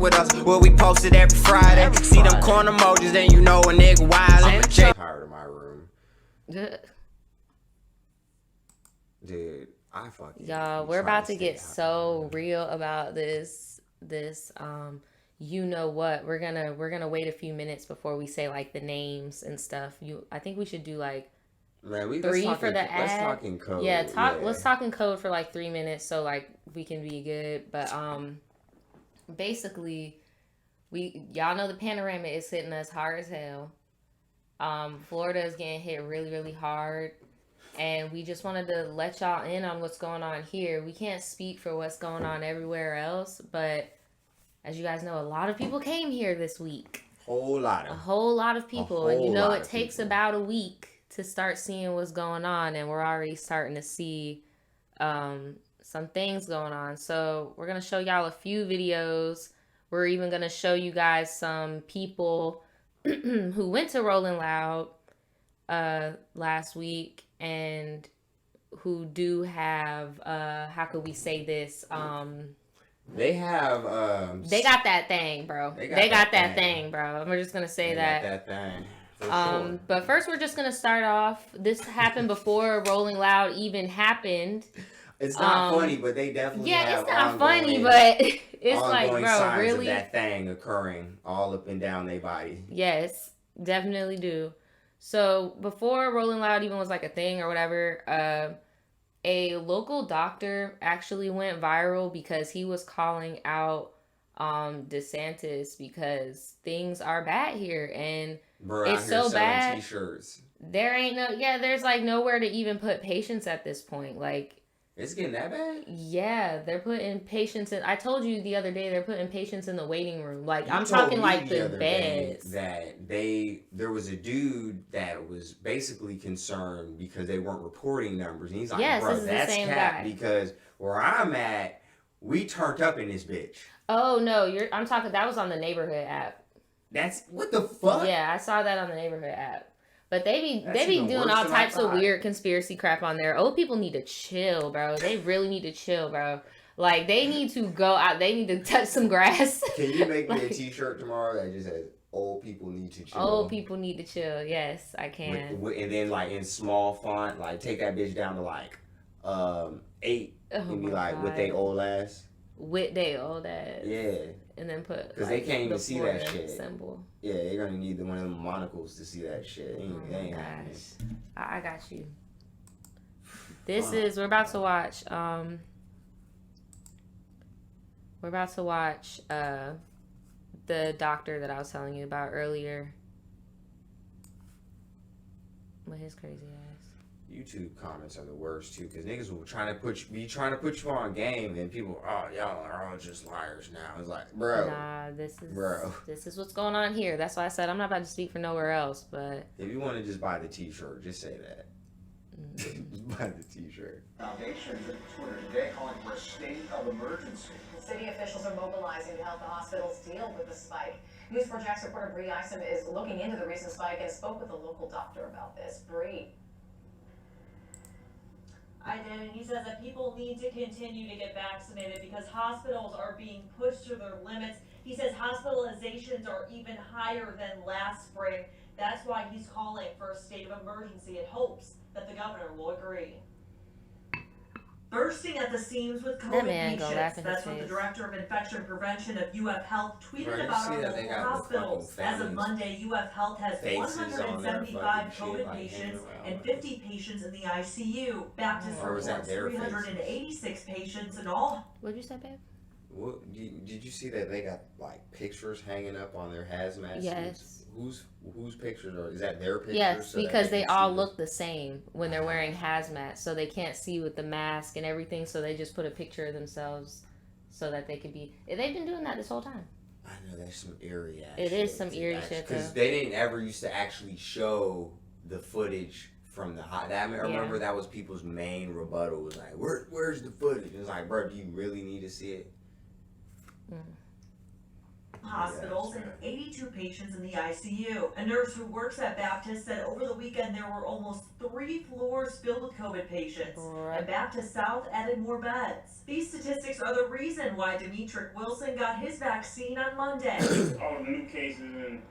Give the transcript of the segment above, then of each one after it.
with us. What we posted every Friday. See them corn emojis, then you know a nigga wildin'. I'm tired of my room. Dude, I fucking... Y'all, we're about to get so real about this you know what. We're gonna wait a few minutes before we say like the names and stuff. I think we should do like 3 for the ad. Let's talk in code. Yeah, let's talk in code for like 3 minutes so like we can be good. But basically y'all know the panorama is hitting us hard as hell. Florida is getting hit really, really hard. And we just wanted to let y'all in on what's going on here. We can't speak for what's going on everywhere else, but as you guys know, a lot of people came here this week. A whole lot of people. And you know, it takes about a week to start seeing what's going on, and we're already starting to see some things going on. So we're going to show y'all a few videos. We're even going to show you guys some people who went to Rolling Loud last week and who do have how could we say this, they have they got that thing, bro. They got that thing, bro. We're just gonna say that. Got that thing. Sure. But first we're just gonna start off. This happened before Rolling Loud even happened. It's not funny, but they definitely have it's not funny, but it's like, bro, signs really of that thing occurring all up and down their body. Yes, definitely do. So before Rolling Loud even was like a thing or whatever, a local doctor actually went viral because he was calling out DeSantis because things are bad here, and bro, it's so bad. T-shirts. There ain't there's like nowhere to even put patients at this point. Like, it's getting that bad? Yeah, they're putting patients in. I told you the other day they're putting patients in the waiting room. Like, I'm talking like the beds. That there was a dude that was basically concerned because they weren't reporting numbers. And he's like, yes, bro, this is that's the same cap guy. Because where I'm at, we turned up in this bitch. Oh no, I'm talking. That was on the Neighborhood app. That's what the fuck? Yeah, I saw that on the Neighborhood app. But they be doing all types of weird conspiracy crap on there. Old people need to chill, bro. They really need to chill, bro. Like, they need to go out. They need to touch some grass. Can you make me a t-shirt tomorrow that just says, old people need to chill? Old people need to chill. Yes, I can. And then, like, in small font, like, take that bitch down to, like, 8. And be like, God. with they old ass. With they old ass. Yeah. And then put, because they can't even see that shit. Symbol. Yeah, you're gonna need one of them monocles to see that shit. I got you. This is we're about to watch. We're about to watch the doctor that I was telling you about earlier. With his crazy ass. YouTube comments are the worst too, because niggas will trying to put you on game, and people, oh, y'all are all just liars now. It's like, bro, nah, this is what's going on here. That's why I said I'm not about to speak for nowhere else. But if you want to just buy the t-shirt, just say that. Just buy the t-shirt. Foundation Twitter today calling for a state of emergency. City officials are mobilizing to help the hospitals deal with the spike. News 4JAX reporter Bree Isom is looking into the recent spike and spoke with a local doctor about this. Bree. I did, and he says that people need to continue to get vaccinated because hospitals are being pushed to their limits. He says hospitalizations are even higher than last spring. That's why he's calling for a state of emergency and hopes that the governor will agree. Bursting at the seams with COVID patients. That's what the director of infection prevention of UF Health tweeted about our local hospitals. As of Monday, UF Health has 175 COVID patients and 50 patients in the ICU. Baptist reports 386 patients in all. What'd you say, babe? What, did you see that they got like pictures hanging up on their hazmat suits? Yes. Whose pictures are? Is that their pictures? Yes, because they all look the same when they're wearing hazmat, so they can't see with the mask and everything. So they just put a picture of themselves so that they could be. They've been doing that this whole time. I know that's some eerie ass. It is some eerie shit because they didn't ever used to actually show the footage from the hot. I remember that was people's main rebuttal. Was like, where's the footage? It's like, bro, do you really need to see it? Hospitals and 80 22 patients in the ICU. A nurse who works at Baptist said over the weekend there were almost 3 floors filled with COVID patients, and Baptist South added more beds. These statistics are the reason why Demetric Wilson got his vaccine on Monday. All the new cases and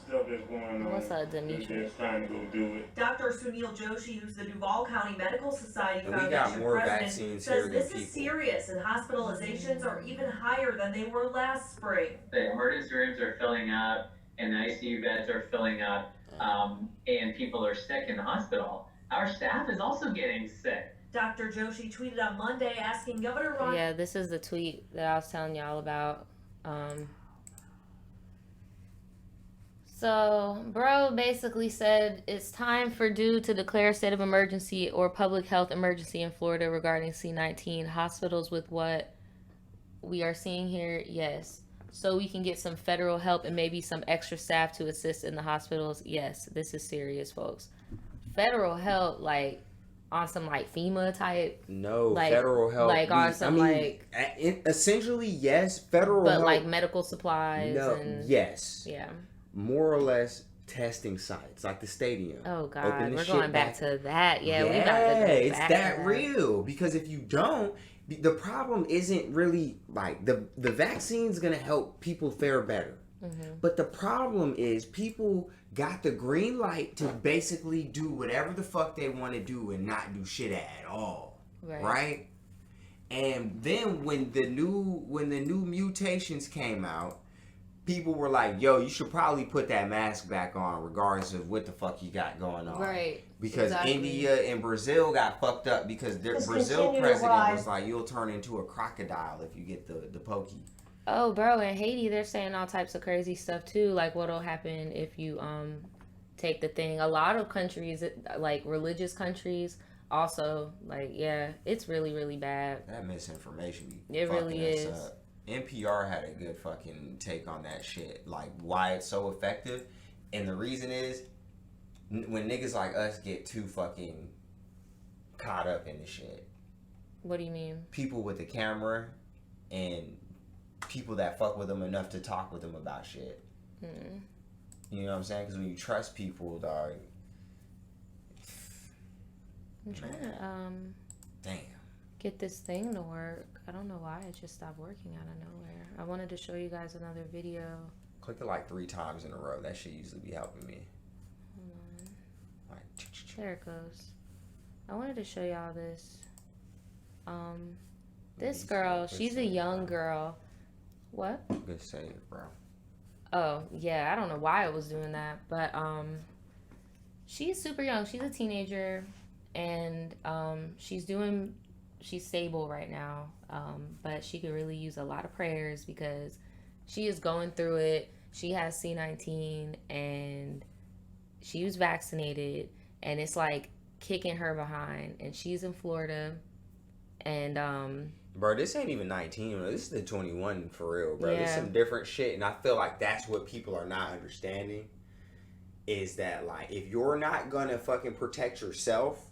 stuff that's going on. What's up, Demetric? Just trying to go do it. Dr. Sunil Joshi, who's the Duval County Medical Society And we got Foundation more president, vaccines says here than this people. is serious and hospitalizations are even higher than they were last spring. The emergency rooms are filling up and the ICU beds are filling up, and people are sick in the hospital. Our staff is also getting sick. Dr. Joshi tweeted on Monday asking Governor Ron. Yeah, this is the tweet that I was telling y'all about. So, bro basically said it's time for DEW to declare a state of emergency or public health emergency in Florida regarding C-19 hospitals with what we are seeing here. Yes. So we can get some federal help and maybe some extra staff to assist in the hospitals. Yes, this is serious, folks. Federal help, like on some like FEMA type. No, like, federal help. Like on some essentially, yes, federal help. But like medical supplies. No, and, yes. Yeah. More or less testing sites, like the stadium. Oh God, we're going back to that. Yeah, we about to go it's back that to that. real. Because if you don't, the problem isn't really like the vaccine's gonna help people fare better. But the problem is people got the green light to basically do whatever the fuck they want to do and not do shit at all. Right? And then when the new mutations came out, people were like, yo, you should probably put that mask back on regardless of what the fuck you got going on. Right. Because India and Brazil got fucked up because their Brazil president was like, you'll turn into a crocodile if you get the pokey. Oh, bro, in Haiti, they're saying all types of crazy stuff, too. Like, what'll happen if you take the thing. A lot of countries, like religious countries, also, like, yeah, it's really, really bad. That misinformation it really is. Up. NPR had a good fucking take on that shit, like why it's so effective. And the reason is when niggas like us get too fucking caught up in the shit. What do you mean? People with the camera and people that fuck with them enough to talk with them about shit. You know what I'm saying? Because when you trust people, dog. I'm trying to get this thing to work. I don't know why it just stopped working out of nowhere. I wanted to show you guys another video. Click it like 3 times in a row. That shit usually be helping me. Hold on. There it goes. I wanted to show y'all this. This girl, she's a young girl. What? Good save, bro. Oh, yeah, I don't know why it was doing that, but she's super young. She's a teenager, and she's stable right now, but she could really use a lot of prayers because she is going through it. She has C-19, and she was vaccinated, and it's like kicking her behind, and she's in Florida, and bro, this ain't even 19. This is the 21 for real, bro. Yeah. There's some different shit, and I feel like that's what people are not understanding. Is that like if you're not gonna fucking protect yourself,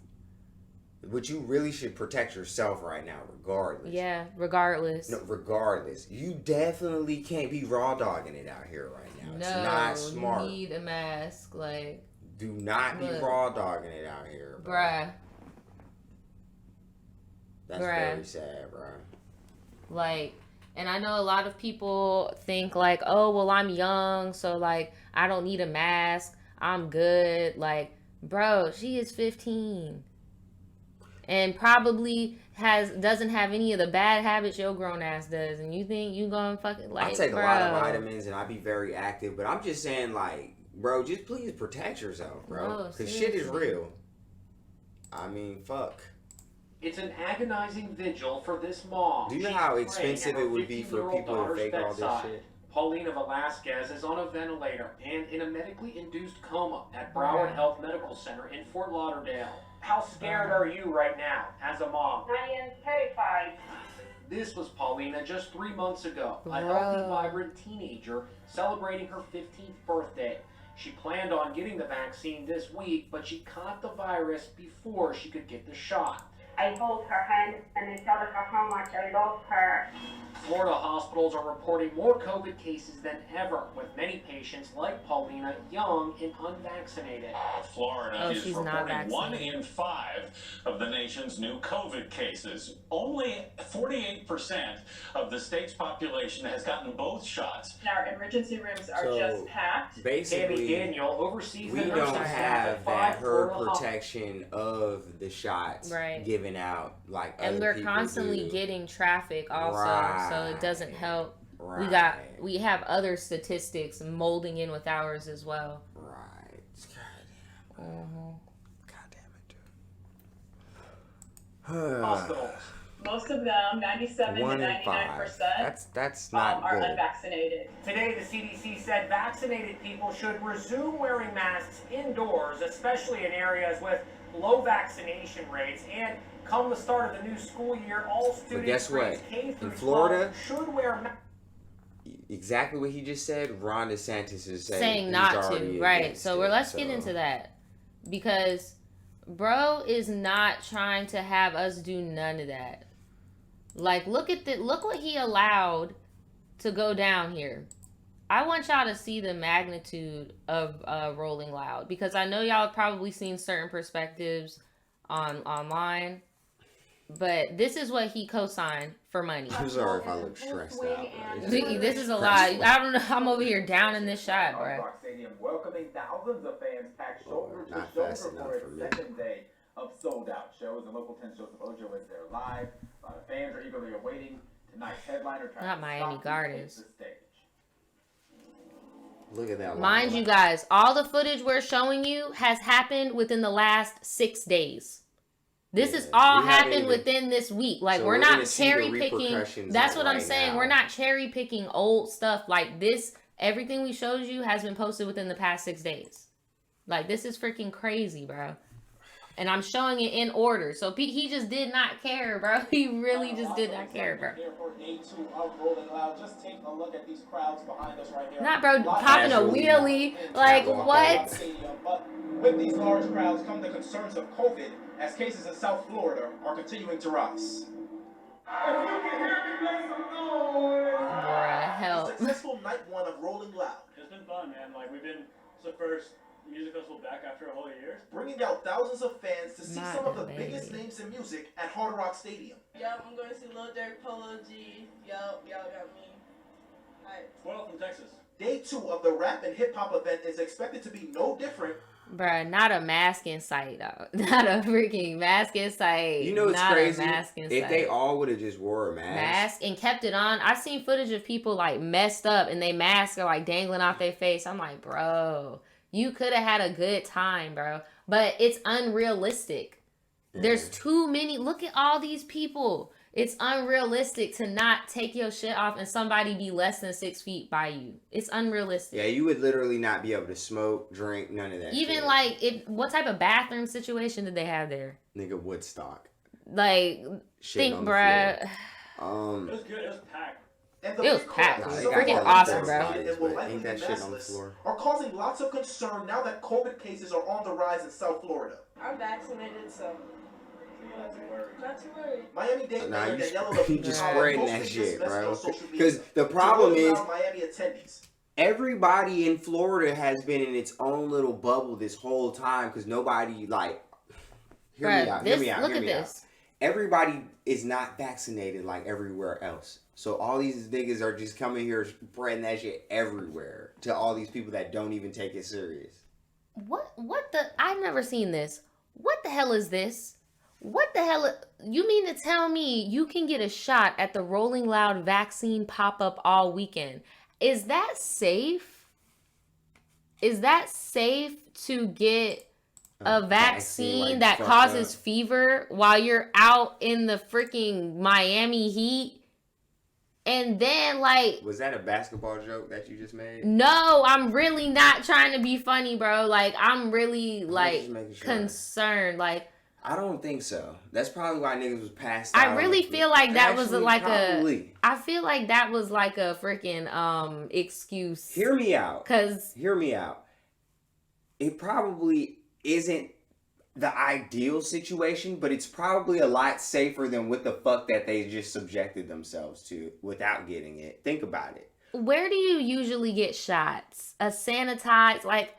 which you really should protect yourself right now, regardless. Yeah, regardless. No, regardless. You definitely can't be raw dogging it out here right now. It's not smart. You need a mask, like. Do not be raw dogging it out here, bro. Bruh. That's very sad, bro. Like, and I know a lot of people think like, oh, well, I'm young, so like, I don't need a mask. I'm good. Like, bro, she is 15. And probably doesn't have any of the bad habits your grown ass does. And you think you gonna fucking like, I take a lot of vitamins and I be very active, but I'm just saying like, bro, just please protect yourself, bro. Because shit is real. I mean, fuck. It's an agonizing vigil for this mom. Do you know how expensive it would be for people to fake all this shit? Paulina Velasquez is on a ventilator and in a medically induced coma at Broward Health Medical Center in Fort Lauderdale. How scared are you right now as a mom? I am terrified. This was Paulina just 3 months ago, a healthy, vibrant teenager celebrating her 15th birthday. She planned on getting the vaccine this week, but she caught the virus before she could get the shot. I hold her hand and I tell her how much I love her. Florida hospitals are reporting more COVID cases than ever, with many patients like Paulina young and unvaccinated. Florida is she's not reporting 1 vaccinated. in 5 of the nation's new COVID cases. Only 48% of the state's population has gotten both shots. Our emergency rooms are So, just packed. Tammy basically, Daniel oversees we the don't nursing staff have at that 5 herd Florida protection of the shots Right. given out like And other we're people constantly do. getting traffic also, so it doesn't help. Right. We have other statistics molding in with ours as well. Right. God damn it, hospitals. Most of them, 97 to 1 in 99%, 5. That's not are good. unvaccinated. Today, the CDC said vaccinated people should resume wearing masks indoors, especially in areas with low vaccination rates. And come the start of the new school year, all students guess what? grades K through In Florida, 12 should wear masks. Exactly what he just said. Ron DeSantis is saying he's not already to, right? against So it, let's get into that, because bro is not trying to have us do none of that. Like, look what he allowed to go down here. I want y'all to see the magnitude of Rolling Loud, because I know y'all have probably seen certain perspectives online, but this is what he co-signed for money. I'm sorry if I look stressed out. This is a lot. I don't know. I'm over here down in this shot, bro. Hard Rock Stadium welcoming thousands of fans packed shoulder to not shoulder fast enough for for its me. second day of sold out shows. And local 10 Joseph Ojo is there live. Fans are eagerly awaiting tonight's headliner. Not Miami Gardens. The stage. Look at that. Mind you guys, all the footage we're showing you has happened within the last 6 days. This is all we haven't happened even- within this week. Like, So we're we're not gonna see the cherry picking. repercussions That's of what I'm right saying. now. We're not cherry picking old stuff. Like this, everything we showed you has been posted within the past 6 days. Like, this is freaking crazy, bro. And I'm showing it in order. So he just did not care, bro. He really just did not care, bro. Here for day 2 of Rolling Loud. Just take a look at these crowds behind us right here. Not, bro, popping a wheelie. Like, what? But with these large crowds come the concerns of COVID as cases in South Florida are continuing to rise. If you can hear me, make some noise. Bruh, help. Successful night 1 of Rolling Loud. It's been fun, man. Like, it's the first music festival back after a whole year. Bringing out thousands of fans to see My some of the baby. biggest names in music at Hard Rock Stadium. Yup, I'm going to see Lil Durk, Polo G. Yup, y'all got me. Alright. Well, from Texas. Day 2 of the rap and hip hop event is expected to be no different. Bruh, not a mask in sight, though. Not a freaking mask in sight. You know what's not crazy? A mask in If sight. they all would have just wore a mask and kept it on. I've seen footage of people like messed up and they masks are like dangling off their face. I'm like, bro, you could have had a good time, bro. But it's unrealistic. There's too many. Look at all these people. It's unrealistic to not take your shit off and somebody be less than 6 feet by you. It's unrealistic. Yeah, you would literally not be able to smoke, drink, none of that Even shit. like, what type of bathroom situation did they have there? Nigga, Woodstock. Like, Shit think, on the bruh. floor. It was good. It was packed. And It was packed. Nah, It was they got freaking all the awesome, bro. bodies, And will but likely ain't be that shit on the maskless, floor? are causing lots of concern now that COVID cases are on the rise in South Florida. I'm vaccinated, so not too worried. Miami-Dade Nah, Mayor you Daniela just LaFleur spreading posted that this shit, message bro. on social media Because the to problem Rolling is, Loud Miami attendees. everybody in Florida has been in its own little bubble this whole time because nobody, like, hear me out. Look at this. Everybody is not vaccinated like everywhere else. So all these niggas are just coming here spreading that shit everywhere to all these people that don't even take it serious. What the? I've never seen this. What the hell is this? What the hell? You mean to tell me you can get a shot at the Rolling Loud vaccine pop-up all weekend? Is that safe? Is that safe to get a vaccine like, that fucked causes up. fever while you're out in the freaking Miami heat? And then, like... Was that a basketball joke that you just made? No, I'm really not trying to be funny, bro. Like, I'm really, like, just making sure. concerned. Like, I don't think so. That's probably why niggas was passed out. I really feel like that was Actually, like probably. I feel like that was like a freaking excuse. Hear me out. 'Cause Hear me out. It probably isn't. the ideal situation, but it's probably a lot safer than what the fuck that they just subjected themselves to without getting it. Think about it. Where do you usually get shots? A sanitized, like...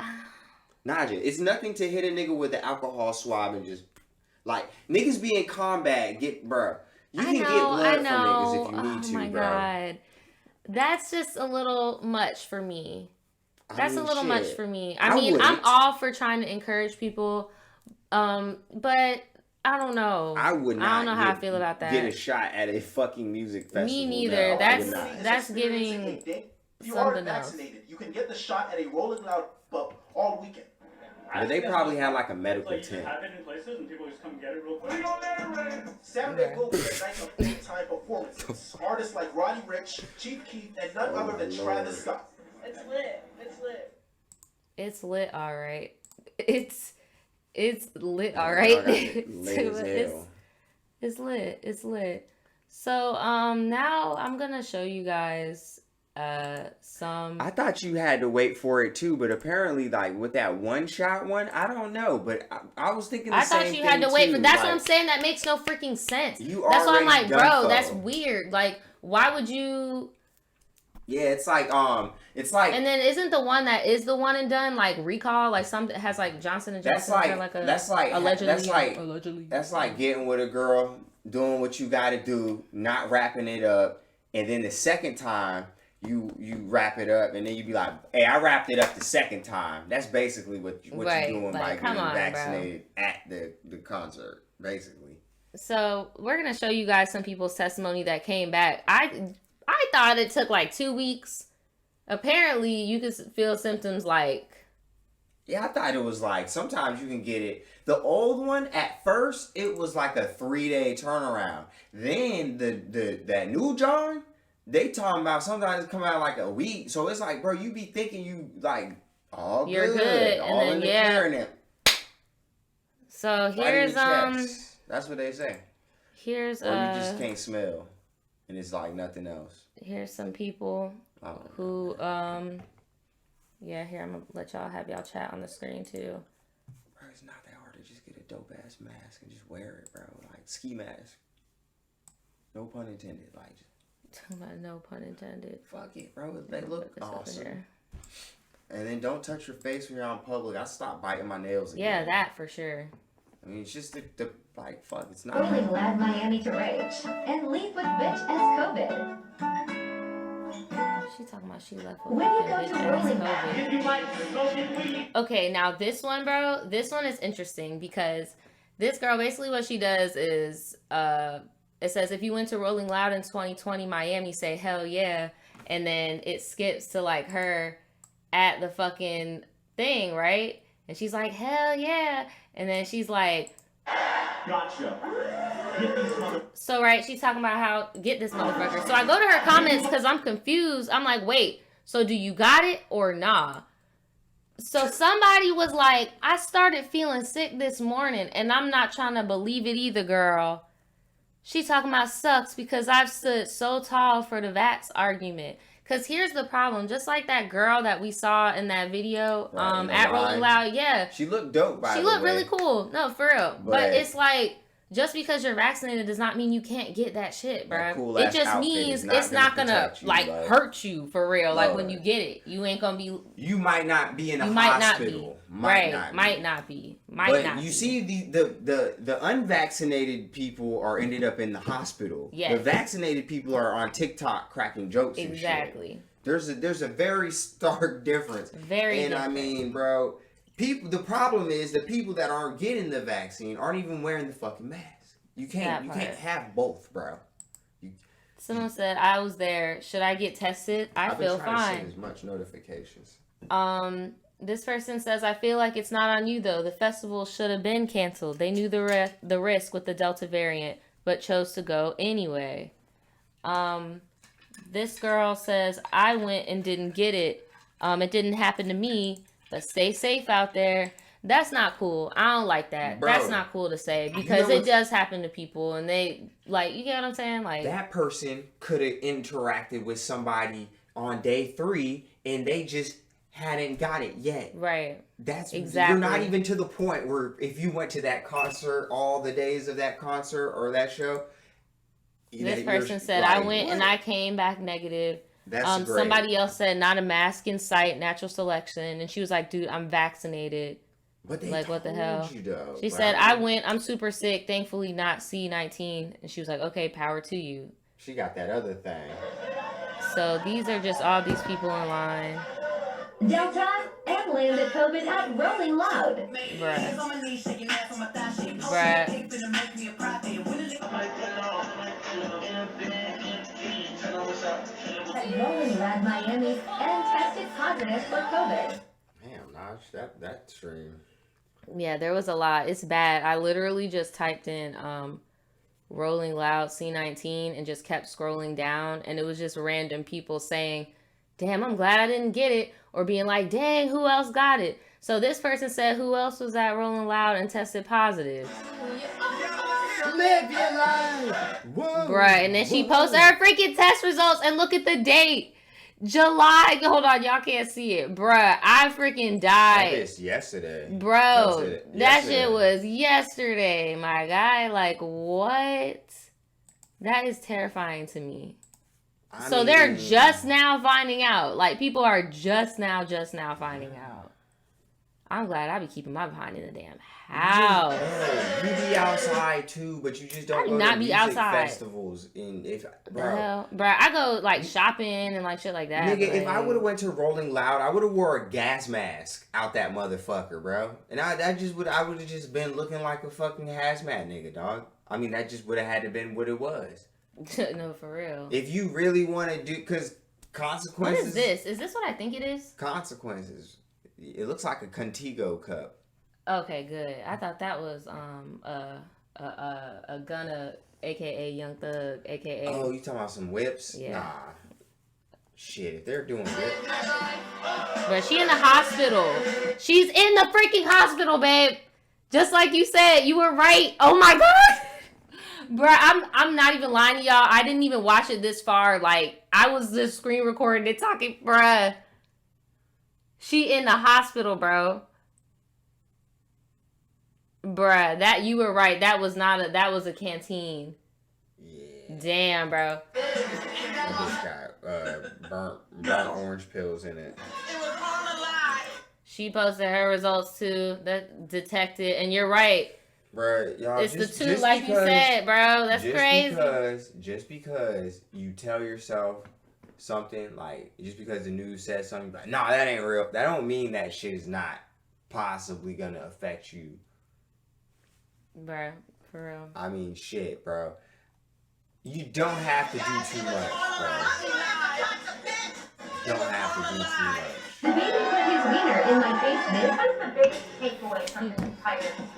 Nadja, it's nothing to hit a nigga with the alcohol swab and just... Like, niggas be in combat, bruh. You can get blood from niggas if you need to, bro. Oh my God. That's just a little much for me. That's a little much for me. I mean, I'm all for trying to encourage people, but I don't know. I would not. I don't know how I feel about that. Get a shot at a fucking music festival. Me neither. No, that's giving you are vaccinated. You can get the shot at a Rolling Loud all weekend. But they probably have like a medical tent. Have it in places and people just come get it real quick. Saturday will be a night of big-time performances. Artists like Roddy Ricch, Chief Keef, and none other than Travis Scott. It's lit. It's lit. It's lit, all right. It's lit, all right. It's lit. It's lit. So now I'm gonna show you guys some. I thought you had to wait for it too, but apparently, like with that one shot one, I don't know. But I was thinking the same thing. I thought you had to wait, but that's what I'm saying. That makes no freaking sense. That's why I'm like, bro, that's weird. Like, why would you? Yeah, it's like. And then isn't the one that is the one and done like recall, like something has like Johnson and Johnson? Allegedly. That's like getting with a girl, doing what you got to do, not wrapping it up, and then the second time you wrap it up, and then you be like, "Hey, I wrapped it up the second time." That's basically what you're doing by getting vaccinated at the concert, basically. So we're gonna show you guys some people's testimony that came back. I thought it took like 2 weeks. Apparently, you could feel symptoms like... Yeah, I thought it was like, sometimes you can get it. The old one, at first, it was like a 3-day turnaround. Then, that new John, they talking about sometimes it come out like a week. So it's like, bro, you be thinking you, like, all you're good. All all in the clear. So here's, That's what they say. Here's, or you just can't smell. And it's like nothing else. Here's some people... who, yeah, here, I'm gonna let y'all have y'all chat on the screen too. Bro, it's not that hard to just get a dope ass mask and just wear it, bro. Like, ski mask. No pun intended. Like, no pun intended. Fuck it, bro. They look awesome. And then don't touch your face when you're out in public. I stopped biting my nails again. Yeah, that for sure. I mean, it's just the like, fuck, it's not. Rolling Loud Miami to rage and leave with bitch as COVID. She talking about she left with bitch ass COVID. Okay, now this one, bro, this one is interesting because this girl, basically what she does is, it says, if you went to Rolling Loud in 2020 Miami, say hell yeah, and then it skips to like her at the fucking thing, right? And she's like, hell yeah, and then she's like, gotcha. So, right, she's talking about how, get this motherfucker. So I go to her comments because I'm confused. I'm like, wait, so do you got it or nah? So somebody was like, I started feeling sick this morning and I'm not trying to believe it either, girl. She talking about sucks because I've stood so tall for the vax argument. Because here's the problem. Just like that girl that we saw in that video at Rolling Loud. Yeah. She looked dope, by the way. She looked really cool. No, for real. But it's like, just because you're vaccinated does not mean you can't get that shit, bro. Cool, it just means it's not gonna like hurt you for real. Like when you get it, you ain't gonna be. You might not be in a hospital. Might not be. But you see, the unvaccinated people are ended up in the hospital. Yes. The vaccinated people are on TikTok cracking jokes. Exactly. And shit. There's a very stark difference. Different. I mean, bro. The problem is the people that aren't getting the vaccine aren't even wearing the fucking mask. You can't have both, bro. Someone said I was there. Should I get tested? I feel fine. To send as much notifications. This person says I feel like it's not on you though. The festival should have been canceled. They knew the risk with the Delta variant, but chose to go anyway. This girl says I went and didn't get it. It didn't happen to me. But stay safe out there. That's not cool. I don't like that. Bro, that's not cool to say because it does happen to people and they like, you get what I'm saying? Like that person could have interacted with somebody on day 3 and they just hadn't got it yet. Right. That's exactly. You're not even to the point where if you went to that concert, all the days of that concert or that show. This person said, like, I went and I came back negative. That's great. Somebody else said, not a mask in sight, natural selection. And she was like, dude, I'm vaccinated. But they like, what the hell? You, though, she said, I went, I'm super sick, thankfully not C19. And she was like, okay, power to you. She got that other thing. So these are just all these people in line. Delta and landed COVID at Rolling Loud. Bruh. Rolling Loud Miami and tested positive for COVID. Damn, Naj, that stream. Yeah, there was a lot. It's bad. I literally just typed in Rolling Loud C19 and just kept scrolling down, and it was just random people saying, damn, I'm glad I didn't get it, or being like, dang, who else got it? So this person said, who else was at Rolling Loud and tested positive? Live your life. Whoa, bruh, and then she posted her freaking test results, and look at the date. July. Hold on, y'all can't see it. Bruh, I freaking died. It's yesterday. Bro, that shit was yesterday, my guy. Like, what? That is terrifying to me. So they're just now finding out. Like, people are just now finding out. I'm glad I be keeping my behind in the damn house. You be outside too, but you just don't go to music festivals. Bro, I go like shopping and like shit like that. Nigga, if I would have went to Rolling Loud, I would have wore a gas mask out that motherfucker, bro. And I would have just been looking like a fucking hazmat nigga, dog. I mean, that just would have had to been what it was. No, for real. If you really want to do, because consequences. What is this? Is this what I think it is? Consequences. It looks like a Contigo cup. Okay, good. I thought that was a Gunna, aka Young Thug, aka. Oh, you talking about some whips? Yeah. Nah. Shit, if they're doing whips. But she in the hospital. She's in the freaking hospital, babe. Just like you said, you were right. Oh my god. Bruh, I'm not even lying to y'all. I didn't even watch it this far. Like, I was just screen recording it talking, bruh. She in the hospital, bro. Bruh, that you were right. That was a canteen. Yeah. Damn, bro. That just got burnt orange pills in it. She posted her results too. That detected, and you're right. Bruh, y'all, it's the two, like you said, bro. That's crazy. Just because you tell yourself something, like, just because the news says something, like, nah, that ain't real. That don't mean that shit is not possibly gonna affect you. Bro, for real. I mean, shit, bro. You don't have to do too much, bro. You don't have to do too much. DaBaby put his wiener in my face. What's the biggest takeaway from this entire experience?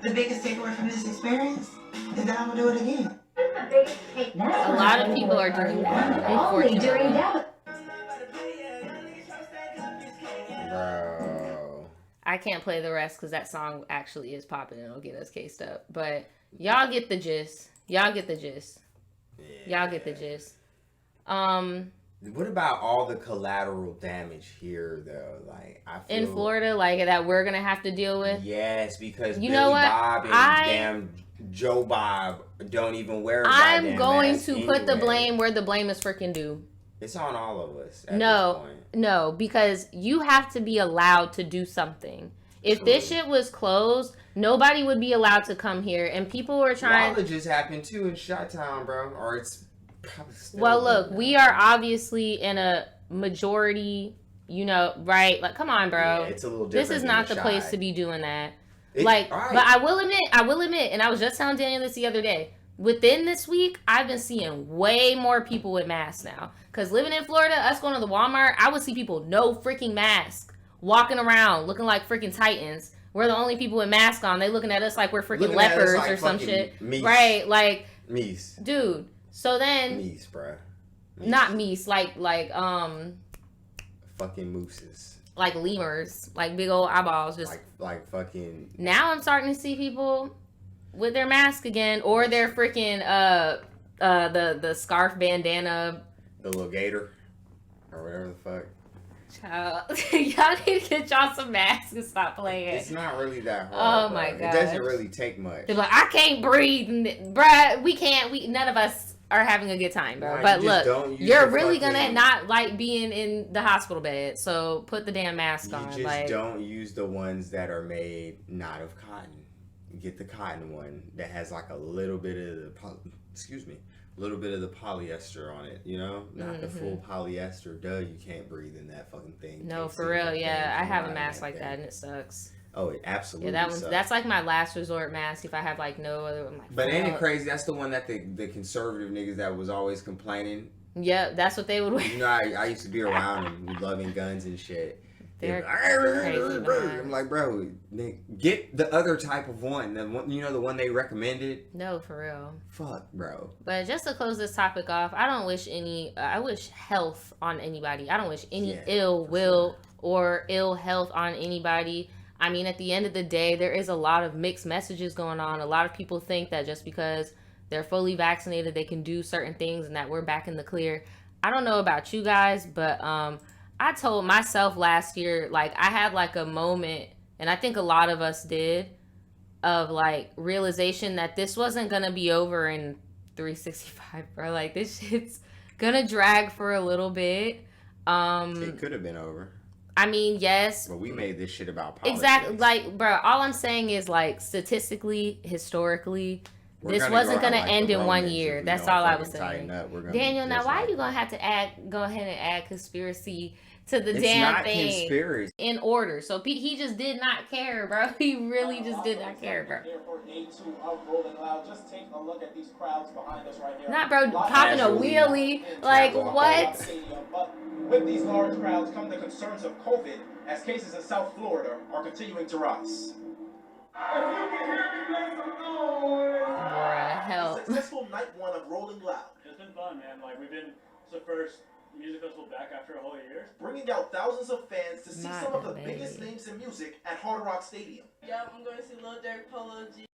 The biggest takeaway from this experience is that I'm gonna do it again. A lot of people are doing that. Only during that. Bro. I can't play the rest because that song actually is popping and it'll get us cased up. But y'all get the gist. Y'all get the gist. Yeah. Y'all get the gist. What about all the collateral damage here, though? Like, I feel in Florida, like that we're gonna have to deal with. Yes, because you Billy know what? Bob and damn Joe Bob don't even wear. I'm going to put the blame where the blame is freaking due. It's on all of us. At No, this point. no, because you have to be allowed to do something. If this shit was closed, nobody would be allowed to come here, and people were trying. Colleges happened too in Chi-Town, bro. Or it's. Well, look, we are obviously in a majority, you know, right? Like, come on, bro. Yeah, it's a little different. This is not the place to be doing that. Right. But I will admit, and I was just telling Daniel this the other day. Within this week, I've been seeing way more people with masks now. Because living in Florida, us going to the Walmart, I would see people no freaking mask walking around looking like freaking Titans. We're the only people with masks on. They looking at us like we're freaking lepers like or some shit. Meese. Right? Like, Meese. Dude. So then, Meese, bro. Not meese, like fucking mooses, like lemurs, like big old eyeballs, just like fucking. Now I'm starting to see people with their mask again, or their freaking the scarf bandana, the little gator, or whatever the fuck. Child, y'all need to get y'all some masks and stop playing. It's not really that hard. Oh my god. It doesn't really take much. They're like, I can't breathe, bruh. We none of us are having a good time, bro. Nah, but you look, you're really gonna not like being in the hospital bed. So put the damn mask on. You just don't use the ones that are made not of cotton. Get the cotton one that has like a little bit of the polyester on it, you know, not the full polyester. Duh, you can't breathe in that fucking thing. No, for real, yeah. I have a mask like that, and it sucks. Oh, it absolutely. Yeah, that's like my last resort mask. If I have like no other, I'm like, but ain't it crazy? That's the one that the conservative niggas that was always complaining. Yeah, that's what they would wear. You know, I used to be around them, loving guns and shit. They're crazy, man. I'm like, bro, get the other type of one. The one, you know, the one they recommended. No, for real. Fuck, bro. But just to close this topic off, I wish health on anybody. I don't wish any ill will or ill health on anybody. I mean, at the end of the day, there is a lot of mixed messages going on. A lot of people think that just because they're fully vaccinated, they can do certain things and that we're back in the clear. I don't know about you guys, but I told myself last year, like, I had like a moment, and I think a lot of us did, of like realization that this wasn't gonna be over in 365, bro. Like, this shit's gonna drag for a little bit. It could have been over. I mean, yes. But we made this shit about politics. Exactly. Like, bro, all I'm saying is, like, statistically, historically, this wasn't going to end in 1 year. That's all I was saying. Daniel, now why are you going to have to go ahead and add conspiracy to the damn thing? It's not conspiracy. In order. So he just did not care, bro. He really just did not care, bro. Just take a look at these crowds behind us right here. Not, bro, popping a wheelie. Like, what? With these large crowds come the concerns of COVID, as cases in South Florida are continuing to rise. If you can hear me, make some noise. Bruh, help. Successful night one of Rolling Loud. It's been fun, man. Like, it's the first music festival back after a whole year. Bringing out thousands of fans to see some of the biggest names in music at Hard Rock Stadium. Yep, I'm going to see Lil Durk, Polo G.